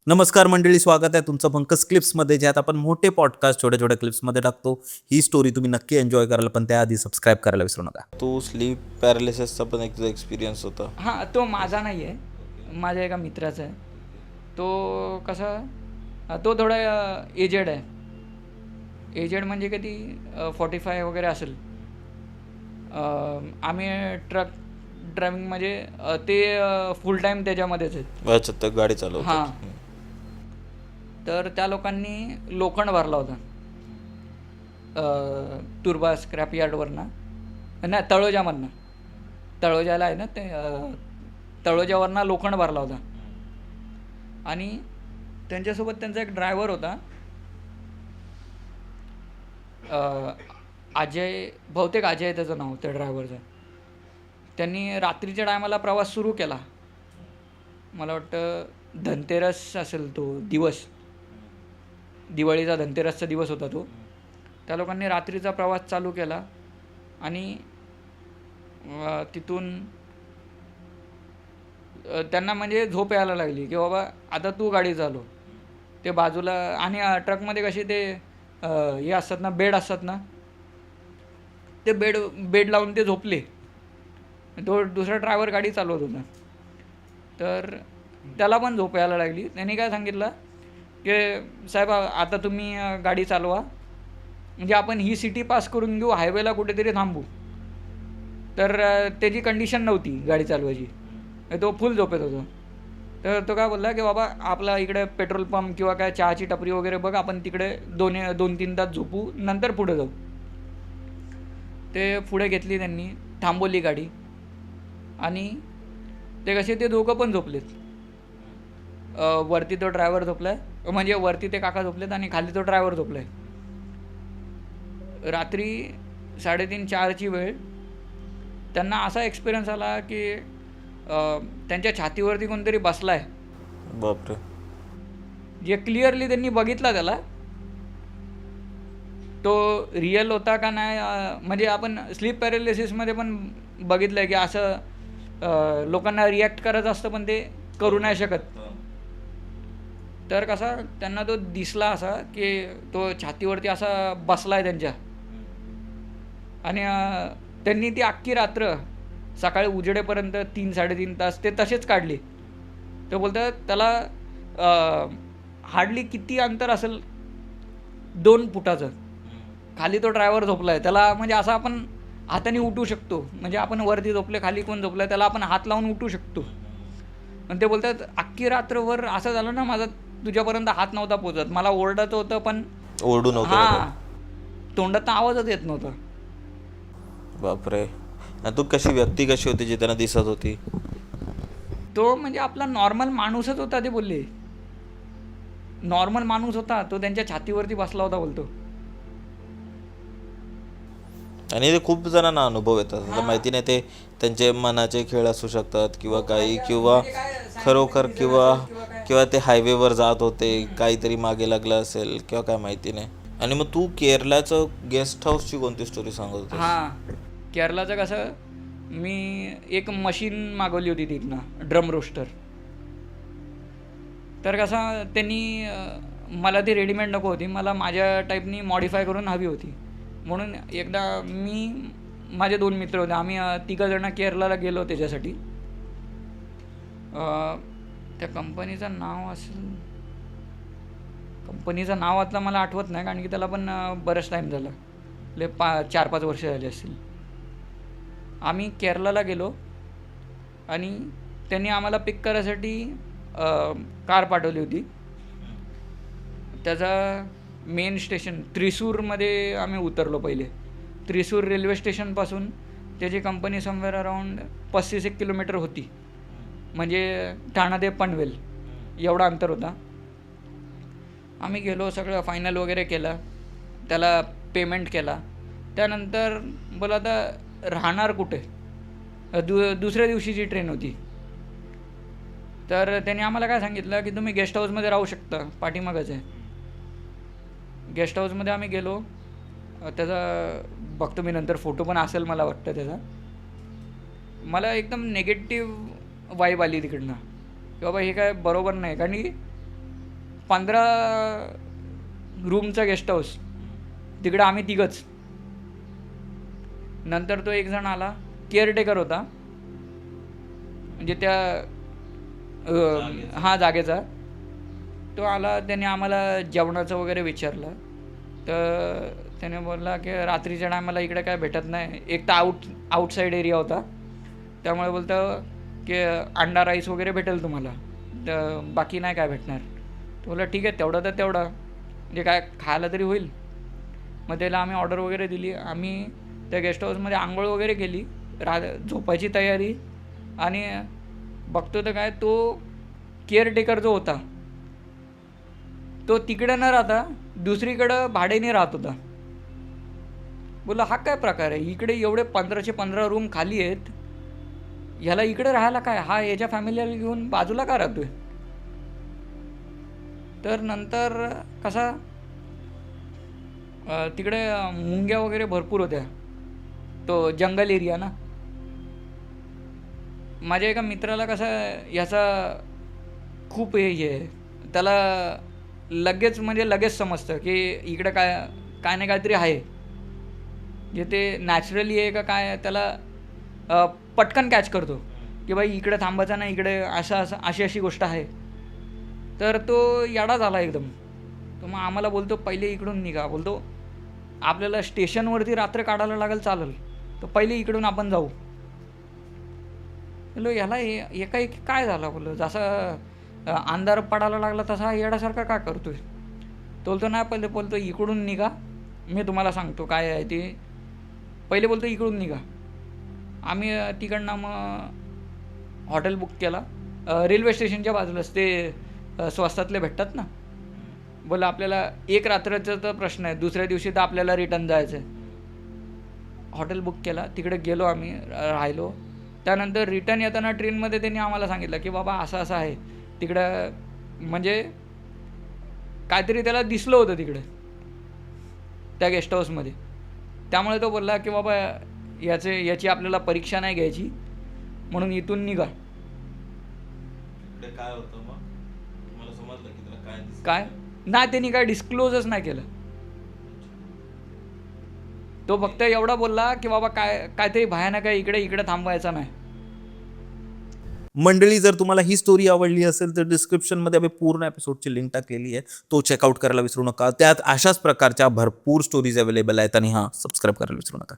नमस्कार मंडळी, स्वागत आहे तुमचं पंकज क्लिप्समध्ये, ज्यात आपण मोठे पॉडकास्ट छोट्या छोट्या क्लिप्समध्ये टाकतो. ही स्टोरी तुम्ही नक्की एन्जॉय कराल, पण त्याआधी सबस्क्राईब करायला विसरू नका. तो स्लीप पॅरालिसिसचा पण एक एक्सपिरियन्स होता. हां, तो माझा नाही आहे, माझ्या एका मित्राचा आहे. तो कसा तो थोडा एजेड आहे. एजेड म्हणजे किती 45 वगैरे असेल. आम्ही ट्रक ड्रायव्हिंग म्हणजे ते फुल टाईम त्याच्यामध्येच आहेत. अच्छा, तर गाडी चालवतात. हां. तर त्या लोकांनी लोखंड भरला होता तुर्बा स्क्रॅप यार्डवरनं, नाही तळोजामधनं. तळोजाला आहे ना ते, तळोजावरनं लोखंड भरला होता. आणि त्यांच्यासोबत त्यांचा एक ड्रायव्हर होता, अजय, बहुतेक अजय त्याचं नाव त्या ड्रायव्हरचं. त्यांनी रात्रीच्या टायमाला प्रवास सुरू केला. मला वाटतं धनतेरस असेल तो दिवस, दिवाळीचा धनतेरसचा दिवस होता तो. त्या लोकांनी रात्रीचा प्रवास चालू केला आणि तिथून त्यांना म्हणजे झोप यायला लागली की बाबा आता तू गाडी चालव. ते बाजूला, आणि ट्रकमध्ये कसे ते हे असतात ना, बेड असतात ना, ते बेड लावून ते झोपले. तो दुसरा ड्रायव्हर गाडी चालवत होता. तर त्याला पण झोप यायला लागली. त्यांनी काय सांगितलं की साहेब आता तुम्ही गाडी चालवा, म्हणजे आपण ही सिटी पास करून घेऊ, हायवेला कुठेतरी थांबू. तर त्याची कंडिशन नव्हती गाडी चालवायची, तो फुल झोपेत होतो. तर तो काय बोलला की बाबा आपला इकडे पेट्रोल पंप किंवा काय चहाची टपरी वगैरे बघ, आपण तिकडे 2-3 तास झोपू, नंतर पुढे जाऊ. ते पुढे घेतली त्यांनी, थांबवली गाडी, आणि ते कसे ते दोघं पण झोपलेत. वरती तो ड्रायव्हर झोपलाय, म्हणजे वरती ते काका झोपलेत आणि खाली तो ड्रायव्हर झोपलाय. रात्री 3:30-4ची वेळ. त्यांना असा एक्सपिरियन्स आला की त्यांच्या छातीवरती कोणतरी बसलाय. बापरे. जे क्लिअरली त्यांनी बघितला त्याला, तो रिअल होता का नाही, म्हणजे आपण स्लीप पॅरालिसिसमध्ये पण बघितलं आहे की असं लोकांना रिॲक्ट करत असतं, पण ते करू नाही शकत. तर कसा त्यांना तो दिसला असा की तो छातीवरती असा बसला आहे त्यांच्या, आणि त्यांनी ती अख्खी रात्र सकाळी उजेडेपर्यंत 3-3.5 तास ते तसेच काढले. ते बोलतात त्याला हार्डली किती अंतर असेल, 2 फुटाचं. खाली तो ड्रायव्हर झोपला आहे, त्याला म्हणजे असं आपण हाताने उठू शकतो, म्हणजे आपण वरती झोपले, खाली कोण झोपलं आहे त्याला आपण हात लावून उठू शकतो. आणि ते बोलतात अख्खी रात्रभर असं झालं ना, माझा तुझ्यापर्यंत हात नव्हता पोचत, मला ओरडायचं होतं पण ओरडू नव्हतं. हां, तोंडात आवाजच येत नव्हता. बापरे. आणि तू व्यक्ती कशी होती जी त्यांना दिसत होती? तो म्हणजे आपला नॉर्मल माणूसच होता. ते बोलले नॉर्मल माणूस होता, तो त्यांच्या छातीवरती बसला होता बोलतो. आणि ते खूप जणांना अनुभव येतात. आता माहिती नाही, ते त्यांचे मनाचे खेळ असू शकतात किंवा काही, किंवा खरोखर, किंवा ते हायवेवर जात होते, काहीतरी मागे लागलं असेल किंवा काय माहिती नाही. आणि मग तू केरळाचं गेस्ट हाऊसची कोणती स्टोरी सांगत होती? हां, केरळाचं कसं, मी एक मशीन मागवली होती तिथनं, ड्रम रोस्टर. तर कसं त्यांनी मला ती रेडीमेड नको होती, मला माझ्या टाईपनी मॉडिफाय करून हवी होती. म्हणून एकदा मी, माझे 2 मित्र होते, आम्ही 3 जण केरळाला गेलो त्याच्यासाठी. त्या कंपनीचं नाव असेल, कंपनीचं नाव आता मला आठवत नाही, कारण की त्याला पण बरंच टाईम झाला, 4-5 वर्ष झाली असतील. आम्ही केरळाला गेलो आणि त्यांनी आम्हाला पिक करायसाठी कार पाठवली होती. त्याचा मेन स्टेशन त्रिसूरमध्ये आम्ही उतरलो पहिले. त्रिसूर रेल्वे स्टेशनपासून त्याची कंपनी समवेअर अराऊंड 35 किलोमीटर होती, म्हणजे ठाणा ते पनवेल एवढा अंतर होता. आम्ही गेलो, सगळं फायनल वगैरे केलं, त्याला पेमेंट केला. त्यानंतर बोला आता राहणार कुठे, दुसऱ्या दिवशीची ट्रेन होती. तर त्यांनी आम्हाला काय सांगितलं की तुम्ही गेस्ट हाऊसमध्ये राहू शकता, पाठीमागच आहे. गेस्ट हाऊसमध्ये आम्ही गेलो. त्याचा बघतो मी नंतर फोटो पण असेल मला वाटतं त्याचा. मला एकदम निगेटिव्ह वाईब आली तिकडनं की बाबा हे काय बरोबर नाही. कारण की 15 रूमचं गेस्ट हाऊस, तिकडे आम्ही तिघंच. नंतर तो एक जण आला, केअरटेकर होता म्हणजे त्या हा जागेचा. तो आला, त्याने आम्हाला जेवणाचं वगैरे विचारलं. तर त्याने बोलला की रात्रीच्या टायमाला इकडे काय भेटत नाही, एक तर आउटसाईड एरिया होता, त्यामुळे बोलतं की अंडा राईस वगैरे भेटेल तुम्हाला, तर बाकी नाही काय भेटणार. तो बोलला ठीक आहे, तेवढं तर तेवढं म्हणजे काय खायला तरी होईल. मग त्याला आम्ही ऑर्डर वगैरे दिली. आम्ही त्या गेस्ट हाऊसमध्ये आंघोळ वगैरे केली, झोपायची तयारी. आणि बघतो तर काय, तो केअरटेकर जो होता तो तिकडे न राहता दुसरीकडं भाड्याने राहत होता. बोला हा काय प्रकार आहे, इकडे एवढे 15चे 15 रूम खाली आहेत, ह्याला इकडे राहायला काय, हा याच्या फॅमिलीला घेऊन बाजूला का राहतोय. तर नंतर कसा तिकडे मुंग्या वगैरे भरपूर होत्या, तो जंगल एरिया ना. माझ्या एका मित्राला कसं याचा खूप हे आहे, त्याला लगेच समजतं की इकडे काय काय नाही काहीतरी आहे, जे ते नॅचरली आहे का काय, त्याला पटकन कॅच करतो की बाई इकडे थांबायचं नाही, इकडे अशी गोष्ट आहे. तर तो येडा झाला एकदम. तर मग आम्हाला बोलतो पहिले इकडून निघा, बोलतो आपल्याला स्टेशनवरती रात्र काढायला लागेल, चालेल, तर पहिले इकडून आपण जाऊ. बोलो ह्याला एकाएकी काय झालं, बोललो जसं अंधार पडायला लागला तसा येण्यासारखा का करतोय. तो बोलतो नाही, पहिले बोलतो इकडून निघा, मी तुम्हाला सांगतो काय आहे ते. पहिले बोलतो इकडून निघा. आम्ही तिकडनं मग हॉटेल बुक केला, रेल्वे स्टेशनच्या बाजूलाच, ते स्वस्तातले भेटतात ना. बोला आपल्याला एक रात्रीचा तर प्रश्न आहे, दुसऱ्या दिवशी तर आपल्याला रिटर्न जायचं आहे. हॉटेल बुक केला, तिकडे गेलो आम्ही, राहिलो. त्यानंतर रिटर्न येताना ट्रेनमध्ये त्यांनी आम्हाला सांगितलं की बाबा असं आहे तिकडं, म्हणजे काहीतरी त्याला दिसलं होतं तिकडे त्या गेस्ट हाऊसमध्ये. त्यामुळे तो बोलला की बाबा याची आपल्याला परीक्षा नाही घ्यायची, म्हणून इथून निघा. काय होतं मग तुम्हाला समजलं की त्याला काय दिसलं? काय नाही, त्यांनी काय डिस्क्लोजच नाही केलं. तो फक्त एवढा बोलला की बाबा काहीतरी भयानक आहे इकडे थांबवायचं नाही. मंडळी, जर तुम्हाला ही स्टोरी आवडली असेल तर डिस्क्रिप्शनमध्ये आम्ही पूर्ण एपिसोडची लिंक टाकलेली आहे, तो चेकआउट करायला विसरू नका. त्यात अशाच प्रकारच्या भरपूर स्टोरीज अवेलेबल आहेत, आणि सबस्क्राईब करायला विसरू नका.